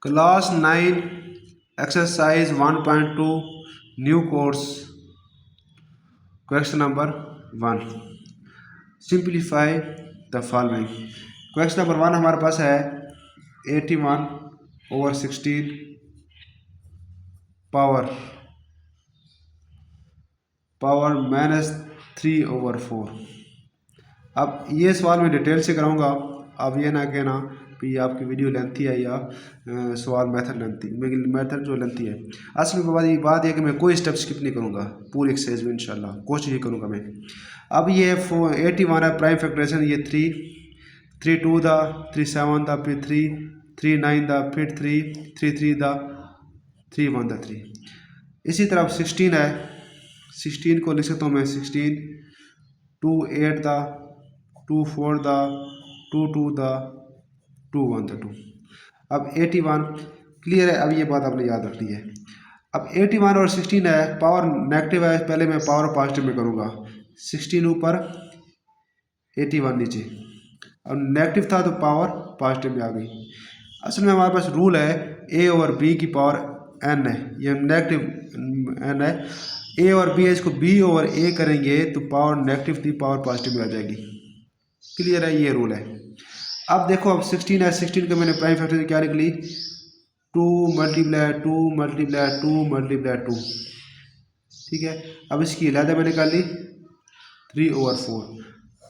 Class 9 exercise 1.2 new course question number 1 simplify the following. Question number 1 हमारे पास है 81/16 power -3/4। अब ये सवाल मैं डिटेल से कराऊंगा। अब ये ना कहना कि आपकी वीडियो लेंथी है या सवाल मेथड लेंथी, मेरी मेथड जो लेंथी है। असल में बात यह कि मैं कोई स्टेप स्किप नहीं करूंगा पूरी एक्सरसाइज में, इंशाल्लाह कोशिश ही करूंगा मैं। अब ये 81 है प्राइम फैक्टराइजेशन, ये 3 2 दा 3 7 दा फिर 3 9 दा फिर 3 3 दा 3 1 दा 3। इसी तरह 16 है, 16 को लिख सकता हूँ मैं 16 2 8 दा 2 4 दा 2 2 दा 2 1 दा 2। अब 81 क्लियर है। अब ये बात आपने याद रखनी है। अब 81 और 16 है, पावर नेगेटिव है, पहले मैं पावर पॉजिटिव में करूँगा। 16 ऊपर 81 नीचे। अब नेगेटिव था तो पावर पॉजिटिव में आ गई। असल में हमारे पास रूल है ए और बी की पावर एन है, ये नेगेटिव एन है। ए और बी है, इसको बी और ए करेंगे तो पावर नेगेटिव थी पावर पॉजिटिव में आ जाएगी। क्लियर है, ये रूल है। अब देखो, अब 16 है, 16 का मैंने प्राइम फैक्टर क्या निकली 2 मल्टीप्लाई 2 मल्टीप्लाई 2 मल्टीप्लाई 2। ठीक है। अब इसकी लहदा मैंने कर ली 3/4।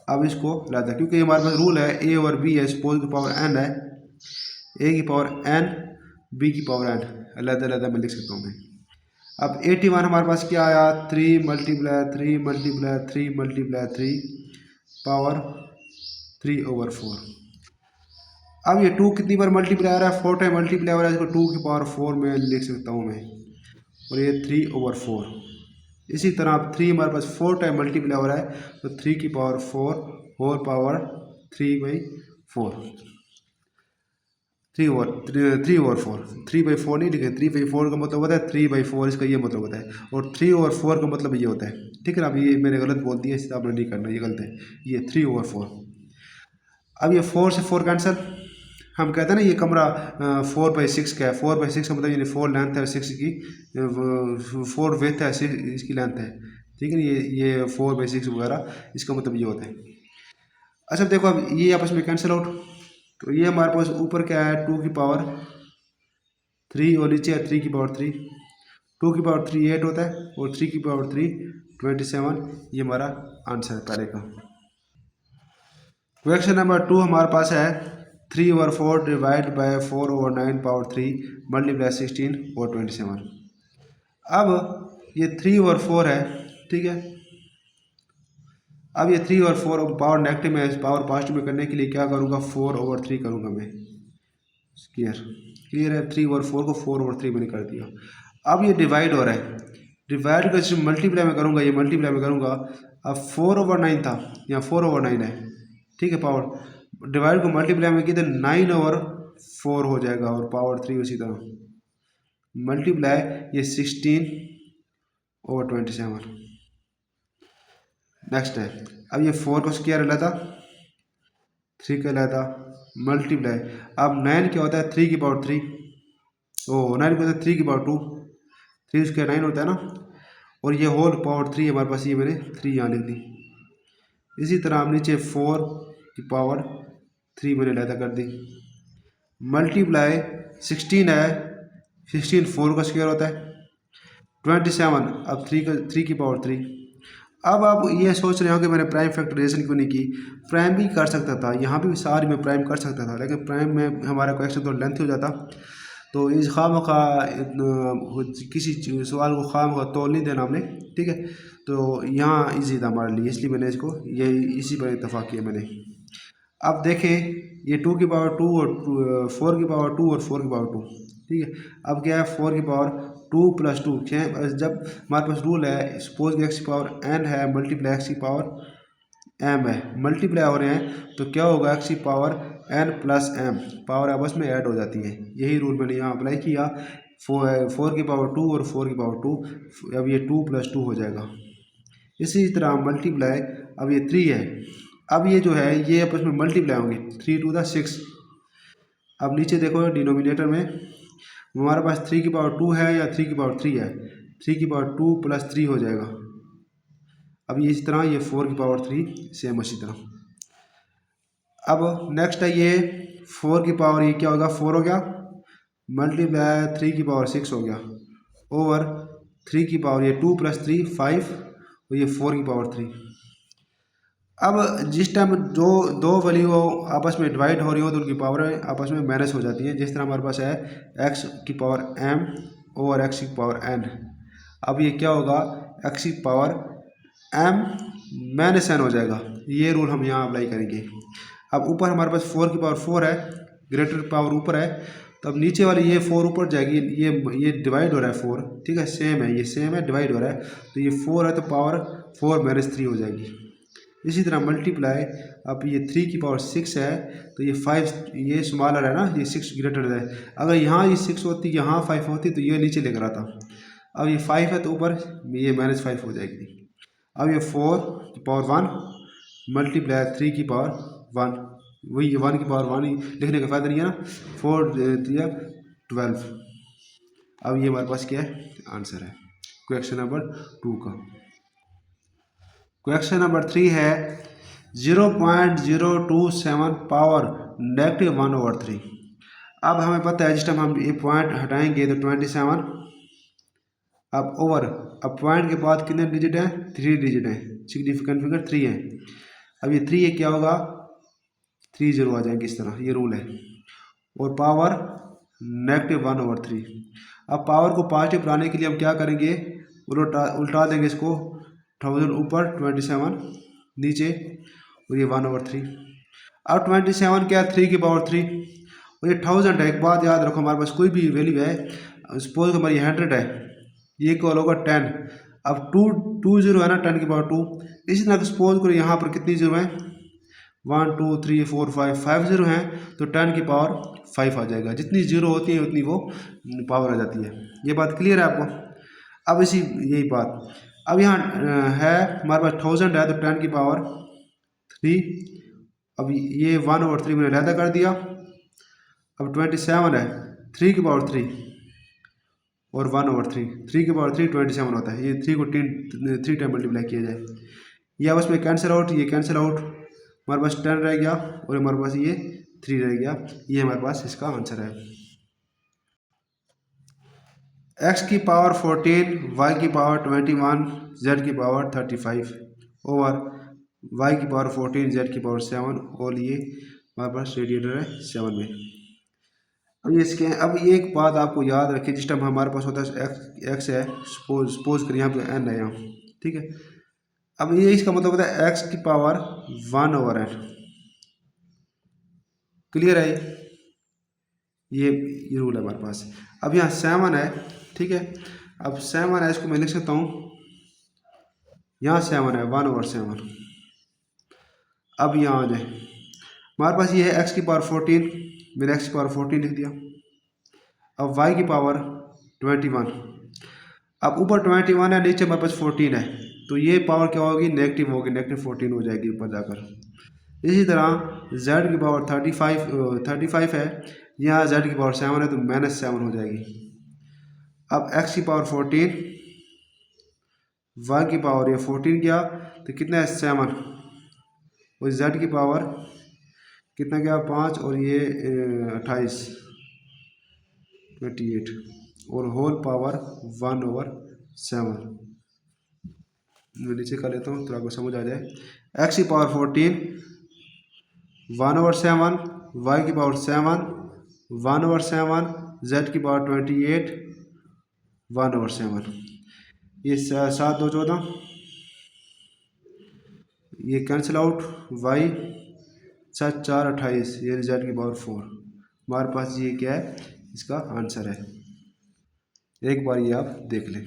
अब इसको लहदा, क्योंकि हमारे पास रूल है ए और बी है, सपोज की पावर एन है, ए की पावर एन बी की पावर एन, लहदा लहदा मैं लिख सकता हूँ मैं। अब 81 हमारे पास क्या आया 3 मल्टीप्लाई 3 मल्टीप्लाई 3 मल्टीप्लाई 3 पावर 3/4। अब ये 2 कितनी बार मल्टीप्लाई आ रहा है 4 टाइम मल्टीप्लाई हो रहा है, इसको 2 की पावर 4 में लिख सकता हूँ मैं, और ये 3/4। इसी तरह अब 3 हमारे पास 4 टाइम मल्टीप्लाई हो रहा है तो 3 की पावर 4 और पावर 3/4। 3/4 3/4 नहीं लिखे, 3/4 का मतलब होता है 3/4, इसका ये मतलब होता है, और 3/4 का मतलब ये होता है। ठीक है ना। अब ये मैंने गलत बोल दिया, इससे आपने नहीं करना, ये गलत है, ये 3/4। अब ये 4 से 4 कैंसिल। हम कहते हैं ना ये कमरा 4/6 का है, 4/6 का मतलब ये 4 लेंथ है, 6 की 4 विड्थ है, 6 इसकी लेंथ है। ठीक है। ये 4/6 वगैरह, इसका मतलब ये होता है। अच्छा देखो, अब ये आपस में कैंसिल आउट, तो ये हमारे पास ऊपर क्या है 2 की पावर 3 और नीचे है 3 की पावर 3। 2 की पावर 3 8 होता है और 3 की पावर 3 27। ये हमारा आंसर है पहले का। क्वेश्चन नंबर 2 हमारे पास है 3/4 डिवाइड बाय 4/9 पावर 3 मल्टीप्लाई 16/27। अब ये 3/4 है, ठीक है। अब ये 3/4 पावर नेगेटिव में पावर पॉजिटिव में करने के लिए क्या करूँगा 4/3 करूँगा मैं। क्लियर है। 3/4 को 4/3 मैंने कर दिया। अब ये डिवाइड हो रहा है, डिवाइड का जैसे मल्टीप्लाई में करूँगा, ये मल्टीप्लाई में करूँगा। अब 4/9 था, यहाँ 4/9 है, ठीक है। पावर डिवाइड को मल्टीप्लाई में किया तो 9/4 हो जाएगा, और पावर 3 उसी तरह मल्टीप्लाई ये 16/27। नेक्स्ट है, अब ये 4 को स्क्वायर लेता 3 का लेता मल्टीप्लाई। अब 9 क्या होता है 3 की पावर 3, 9 क्या होता है 3 की पावर 2, 3 स्क्वायर 9 होता है ना, और ये होल पावर 3 हमारे पास, ये मैंने 3 यहाँ लिख दी। इसी तरह हम नीचे 4 की पावर 3 मैंने लहदा कर दी मल्टीप्लाई 16 है, 16 4 का स्क्वायर होता है 27। अब 3 की पावर 3। अब आप ये सोच रहे हो कि मैंने प्राइम फैक्टराइजेशन क्यों नहीं की, प्राइम भी कर सकता था, यहाँ भी सारी में प्राइम कर सकता था, लेकिन प्राइम में हमारा क्वेश्चन तो लेंथ हो जाता, तो इस खामखा किसी सवाल को खामखा तोल नहीं देना हमने। ठीक है। तो यहाँ इजी था हमारे लिए, इसलिए मैंने इसको ये इसी पर इत्तेफाक किया मैंने। अब देखें ये 2 की पावर 2 और 4 की पावर 2 और 4 की पावर 2। ठीक है। अब क्या है 4 की पावर 2 + 2, जब हमारे पास रूल है सपोज एक्स की पावर n है मल्टीप्लाई एक्स की पावर m है, मल्टीप्लाई हो रहे हैं तो क्या होगा एक्स की पावर n + m, पावर आपस में ऐड हो जाती है। यही रूल मैंने यहाँ अप्लाई किया। 4 की पावर 2 और 4 की पावर 2, अब ये 2 + 2 हो जाएगा। इसी तरह मल्टीप्लाई, अब ये 3 है, अब ये जो है ये आपस में मल्टीप्लाई होंगे 3 × 2 = 6, अब नीचे देखो डिनोमिनेटर में हमारे पास 3 की पावर 2 है या 3 की पावर 3 है, 3 की पावर 2 + 3 हो जाएगा। अब इसी तरह ये 4 की पावर 3 सेम इसी तरह। अब नेक्स्ट है ये 4 की पावर, ये क्या होगा 4 हो गया, मल्टीप्लाई 3 की पावर 6 हो गया, ओवर 3 की पावर ये 2 + 3 5 और ये 4 की पावर 3। अब जिस टाइम जो दो वैल्यू आपस में डिवाइड हो रही हो तो उनकी पावर आपस में माइनस हो जाती है। जिस तरह हमारे पास है x की पावर m ओवर x की पावर n। अब ये क्या होगा, x की पावर m -n हो जाएगा। ये रूल हम यहाँ अप्लाई करेंगे। अब ऊपर हमारे पास 4 की पावर 4 है, ग्रेटर पावर ऊपर है, तो अब नीचे वाली ये 4 ऊपर जाएगी, ये डिवाइड हो रहा है 4, ठीक है, सेम है, ये सेम है, डिवाइड हो रहा है, तो ये 4 है तो पावर 4 -3 हो जाएगी। इसी तरह मल्टीप्लाई, अब ये 3 की पावर 6 है तो ये 5, ये स्मॉलर है ना, ये 6 ग्रेटर है। अगर यहाँ ये 6 होती, यहाँ 5 होती तो ये नीचे लेकर आता। अब ये 5 है तो ऊपर ये -5 हो जाएगी। अब ये 4 की पावर 1 मल्टीप्लाई 3 की पावर 1, वही 1 की पावर 1 लिखने का फ़ायदा नहीं है ना, 4 दिया 12। अब ये हमारे पास क्या है, आंसर है क्वेश्चन नंबर 2 का। क्वेश्चन नंबर 3 है 0.027 पावर -1/3। अब हमें पता है जिस टाइम हम ये पॉइंट हटाएंगे तो 27, अब ओवर, अब पॉइंट के बाद कितने डिजिट हैं, 3 डिजिट हैं, सिग्निफिकेंट फिगर 3 है। अब ये 3 है क्या होगा, 3 0 आ जाएंगे इस तरह, ये रूल है। और पावर -1/3। अब पावर को पॉजिटिव बनाने के लिए हम क्या करेंगे, उल्टा देंगे इसको, 1000 ऊपर 27 नीचे और ये 1/3। अब 27 क्या है, 3 की पावर 3 और ये 1000 है। एक बात याद रखो, हमारे पास कोई भी वैल्यू है, सपोज हमारी 100 है, ये इक्वल होगा 10। अब 2 0 है ना, 10 की पावर 2। इसी तरह सपोज करो यहाँ पर कितनी जीरो है, 1 2 3 4 5 0 हैं, तो 10 की पावर 5 आ जाएगा। जितनी जीरो होती है उतनी वो पावर आ जाती है। ये बात क्लियर है आपको। अब इसी यही बात, अब यहाँ है हमारे पास 1000 है तो 10 की पावर 3, अब ये 1/3 मैंने लहदा कर दिया। अब 27 है, 3 की पावर 3 और 1/3, 3 की पावर 3 27 होता है। ये 3 को 3 टाइम मल्टीप्लाई किया जाए, ये आपस में कैंसिल आउट, ये कैंसिल आउट, हमारे पास 10 रह गया और हमारे पास ये 3 रह गया। ये हमारे पास इसका आंसर है। x की पावर 14, y की पावर 21, z की पावर 35 ओवर y की पावर 14, z की पावर 7 और ये हमारे पास रेडिएटर है 7 में। अब ये इसके, अब ये एक बात आपको याद रखिए, जिस टाइम हमारे पास होता है x है, सपोज करिए यहाँ पे n है यहाँ, ठीक है। अब ये इसका मतलब होता है x की पावर 1/n। क्लियर है, ये रूल है हमारे पास। अब यहाँ 7 है, ठीक है। अब 7 है, इसको मैं लिख सकता हूँ, यहाँ 7 है 1/7। अब यहाँ आ जाए, हमारे पास ये है x की पावर 14, मैंने x की पावर 14 लिख दिया। अब y की पावर 21, अब ऊपर 21 है, नीचे हमारे पास 14 है, तो ये पावर क्या होगी, नेगेटिव होगी, -14 हो जाएगी ऊपर जाकर। इसी तरह z की पावर 35 है, यहाँ z की पावर 7 है तो -7 हो जाएगी। अब x की पावर 14, y की पावर ये 14 गया तो कितना है 7, और z की पावर कितना गया 5 और ये 28 28 और होल पावर 1/7। मैं नीचे कर लेता हूँ तो आपको समझ आ जाए। x की पावर 14 1/7, y की पावर 7 1/7, z की पावर 28 1/7। ये 7 2 14, ये कैंसिल आउट, y 7 4 28, ये z की पावर 4। हमारे पास ये क्या है, इसका आंसर है। एक बार ये आप देख लें।